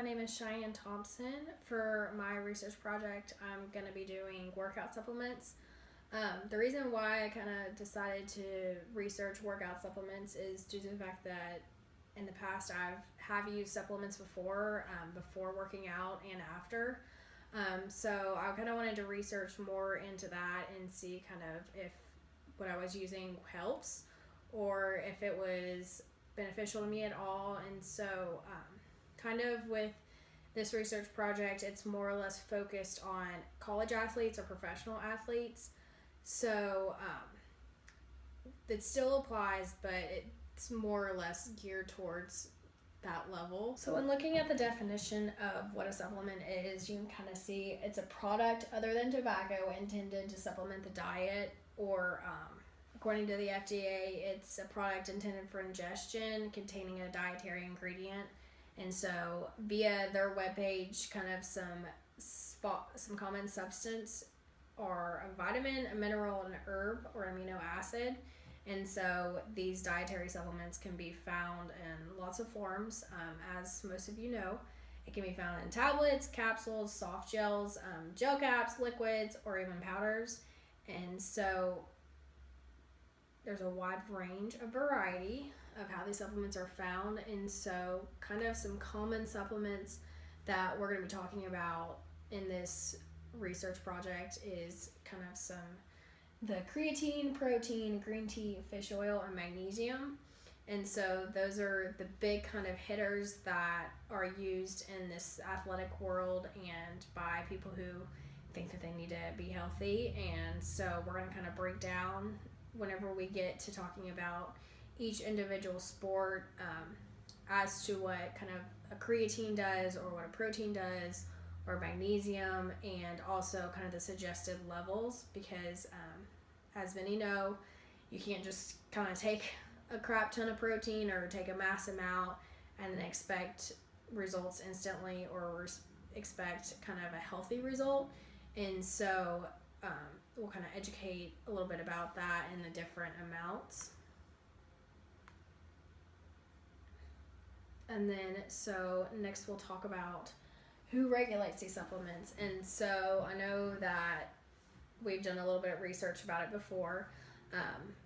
name is Cheyenne Thompson. For my research project, I'm going to be doing workout supplements. The reason why I kind of decided to research workout supplements is due to the fact that in the past have used supplements before working out and after. So I kind of wanted to research more into that and see kind of if what I was using helps or if it was beneficial to me at all. And so kind of with this research project, it's more or less focused on college athletes or professional athletes. So it still applies, but it's more or less geared towards that level. So when looking at the definition of what a supplement is, you can kind of see it's a product other than tobacco intended to supplement the diet, or according to the FDA, it's a product intended for ingestion containing a dietary ingredient. And so via their webpage, kind of some common substance are a vitamin, a mineral, an herb, or amino acid. And so these dietary supplements can be found in lots of forms. As most of you know, it can be found in tablets, capsules, soft gels, gel caps, liquids, or even powders. And so there's a wide range of variety of how these supplements are found. And so kind of some common supplements that we're going to be talking about in this research project is kind of the creatine, protein, green tea, fish oil, and magnesium. And so those are the big kind of hitters that are used in this athletic world and by people who think that they need to be healthy. And so we're going to kind of break down whenever we get to talking about each individual sport as to what kind of a creatine does or what a protein does or magnesium, and also kind of the suggested levels, because as many know, you can't just kind of take a crap ton of protein or take a mass amount and then expect results instantly or expect kind of a healthy result. And so we'll kind of educate a little bit about that and the different amounts. And then so next we'll talk about who regulates these supplements. And so I know that we've done a little bit of research about it before,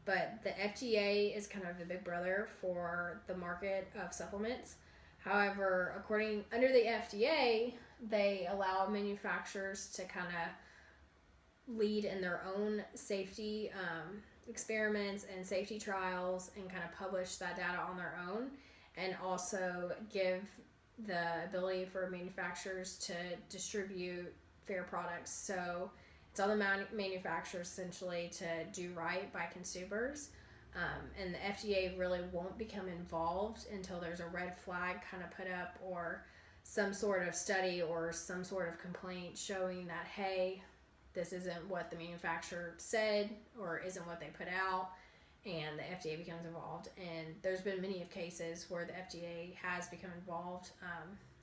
but the FDA is kind of the big brother for the market of supplements. However, under the FDA, they allow manufacturers to kind of lead in their own safety experiments and safety trials and kind of publish that data on their own, and also give the ability for manufacturers to distribute fair products. So it's on the manufacturers essentially to do right by consumers. And the FDA really won't become involved until there's a red flag kind of put up, or some sort of study or some sort of complaint showing that, hey, this isn't what the manufacturer said or isn't what they put out, and the FDA becomes involved. And there's been many of cases where the FDA has become involved.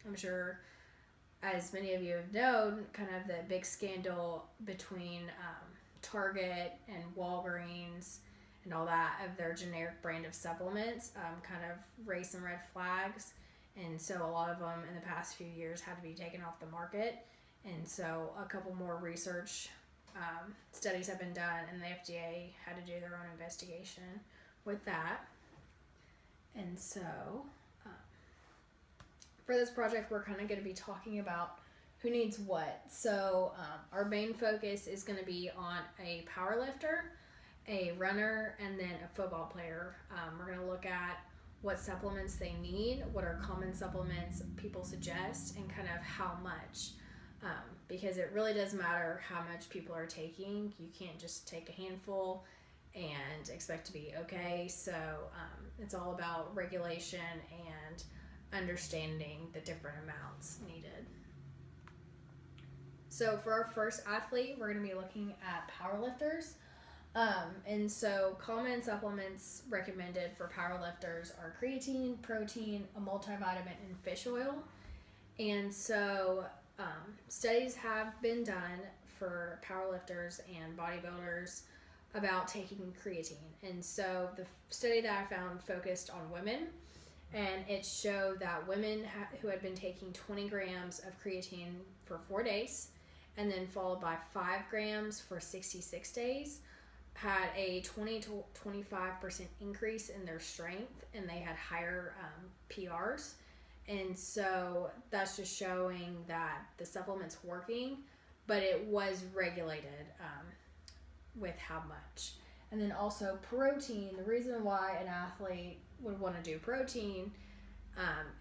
I'm sure, as many of you have known, kind of the big scandal between Target and Walgreens and all that of their generic brand of supplements kind of raised some red flags. And so a lot of them in the past few years had to be taken off the market. And so a couple more research studies have been done, and the FDA had to do their own investigation with that. And so for this project, we're kind of going to be talking about who needs what. So our main focus is going to be on a power lifter, a runner, and then a football player. We're going to look at what supplements they need, what are common supplements people suggest, and kind of how much. Because it really does matter how much people are taking. You can't just take a handful and expect to be okay. So it's all about regulation and understanding the different amounts needed. So for our first athlete, we're going to be looking at powerlifters. And so common supplements recommended for powerlifters are creatine, protein, a multivitamin, and fish oil. And so studies have been done for powerlifters and bodybuilders about taking creatine. And so the study that I found focused on women, and it showed that women who had been taking 20 grams of creatine for 4 days and then followed by 5 grams for 66 days had a 20 to 25% increase in their strength, and they had higher PRs. And so that's just showing that the supplement's working, but it was regulated with how much. And then also protein. The reason why an athlete would want to do protein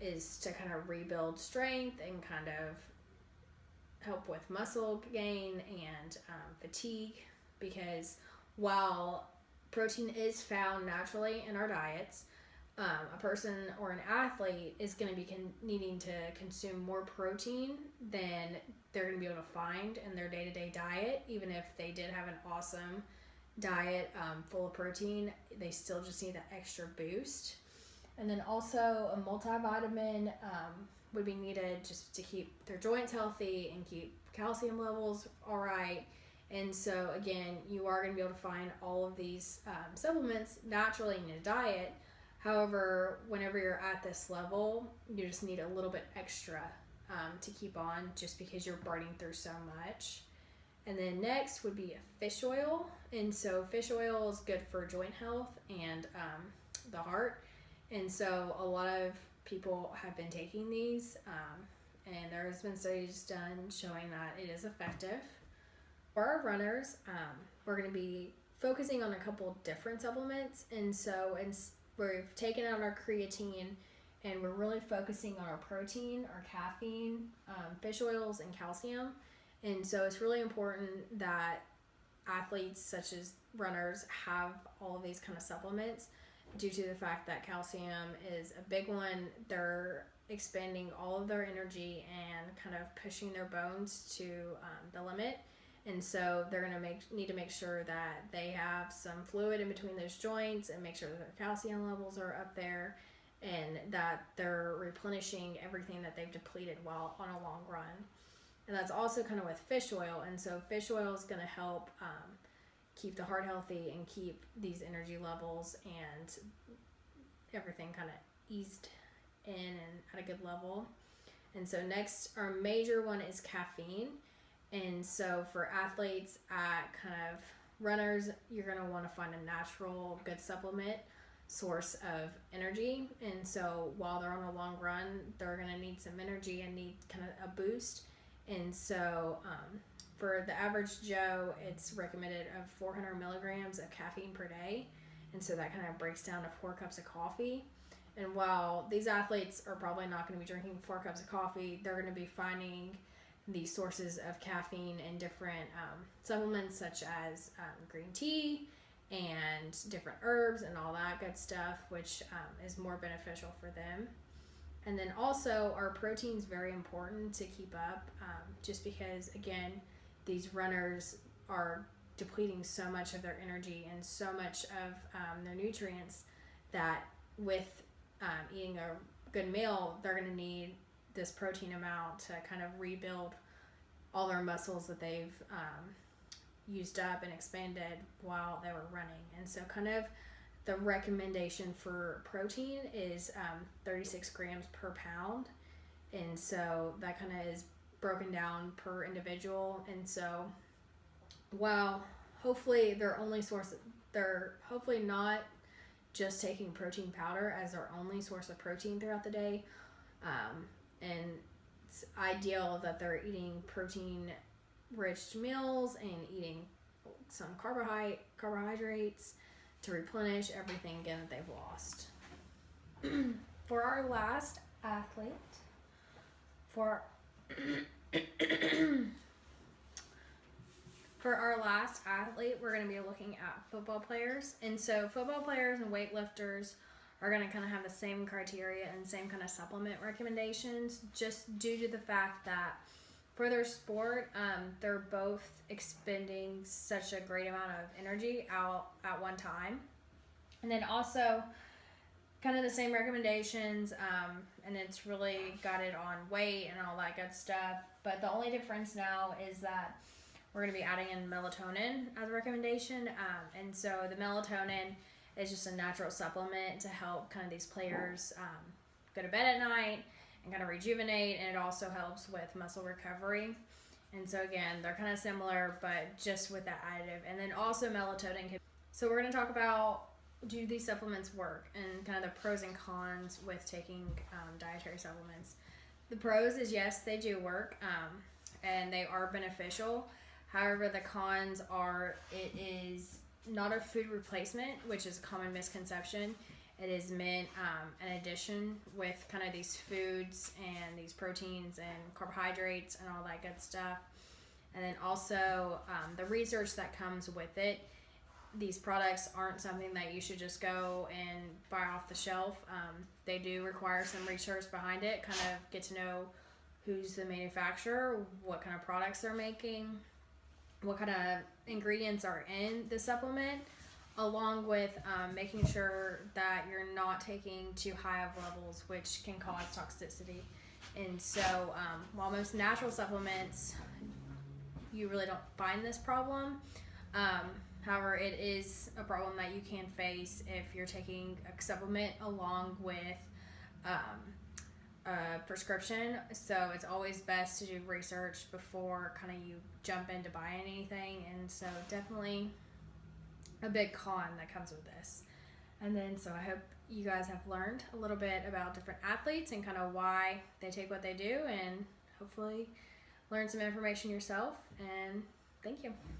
is to kind of rebuild strength and kind of help with muscle gain and fatigue, because while protein is found naturally in our diets, a person or an athlete is going to be needing to consume more protein than they're going to be able to find in their day-to-day diet. Even if they did have an awesome diet full of protein, they still just need that extra boost. And then also a multivitamin would be needed just to keep their joints healthy and keep calcium levels all right. And so again, you are going to be able to find all of these supplements naturally in your diet. However, whenever you're at this level, you just need a little bit extra to keep on, just because you're burning through so much. And then next would be a fish oil. And so fish oil is good for joint health and the heart. And so a lot of people have been taking these, and there has been studies done showing that it is effective. For our runners, we're going to be focusing on a couple different supplements. And so we've taken out our creatine, and we're really focusing on our protein, our caffeine, fish oils, and calcium. And so it's really important that athletes such as runners have all of these kind of supplements, due to the fact that calcium is a big one. They're expending all of their energy and kind of pushing their bones to the limit. And so they're going to need to make sure that they have some fluid in between those joints and make sure that their calcium levels are up there and that they're replenishing everything that they've depleted while on a long run. And that's also kind of with fish oil. And so fish oil is going to help keep the heart healthy and keep these energy levels and everything kind of eased in and at a good level. And so next, our major one is caffeine. And so for athletes at kind of runners, you're going to want to find a natural, good supplement source of energy. And so while they're on a long run, they're going to need some energy and need kind of a boost. And so for the average Joe, it's recommended of 400 milligrams of caffeine per day. And so that kind of breaks down to 4 cups of coffee. And while these athletes are probably not going to be drinking 4 cups of coffee, they're going to be finding these sources of caffeine in different supplements, such as green tea and different herbs and all that good stuff, which is more beneficial for them. And then also our protein is very important to keep up, just because, again, these runners are depleting so much of their energy and so much of their nutrients that with eating a good meal, they're going to need this protein amount to kind of rebuild all their muscles that they've used up and expanded while they were running. And so kind of the recommendation for protein is 36 grams per pound. And so that kind of is broken down per individual. And so while hopefully they're hopefully not just taking protein powder as their only source of protein throughout the day. And it's ideal that they're eating protein-rich meals and eating some carbohydrates to replenish everything again that they've lost. For our last athlete, for our last athlete, we're going to be looking at football players. And so football players and weightlifters are going to kind of have the same criteria and same kind of supplement recommendations, just due to the fact that for their sport, they're both expending such a great amount of energy out at one time. And then also kind of the same recommendations, and it's really got it on weight and all that good stuff. But the only difference now is that we're going to be adding in melatonin as a recommendation. And so the melatonin is just a natural supplement to help kind of these players go to bed at night and kind of rejuvenate, and it also helps with muscle recovery. And so again, they're kind of similar, but just with that additive. And then also melatonin. So we're going to talk about, do these supplements work, and kind of the pros and cons with taking dietary supplements. The pros is yes, they do work, and they are beneficial. However, the cons are it is not a food replacement, which is a common misconception. It is meant an addition with kind of these foods and these proteins and carbohydrates and all that good stuff. And then also the research that comes with it. These products aren't something that you should just go and buy off the shelf. They do require some research behind it, kind of get to know who's the manufacturer, what kind of products they're making, what kind of ingredients are in the supplement, along with making sure that you're not taking too high of levels, which can cause toxicity. And so while most natural supplements, you really don't find this problem, however, it is a problem that you can face if you're taking a supplement along with a prescription. So it's always best to do research before kind of you jump into buying anything. And so definitely a big con that comes with this. And then so I hope you guys have learned a little bit about different athletes and kind of why they take what they do, and hopefully learn some information yourself. And thank you.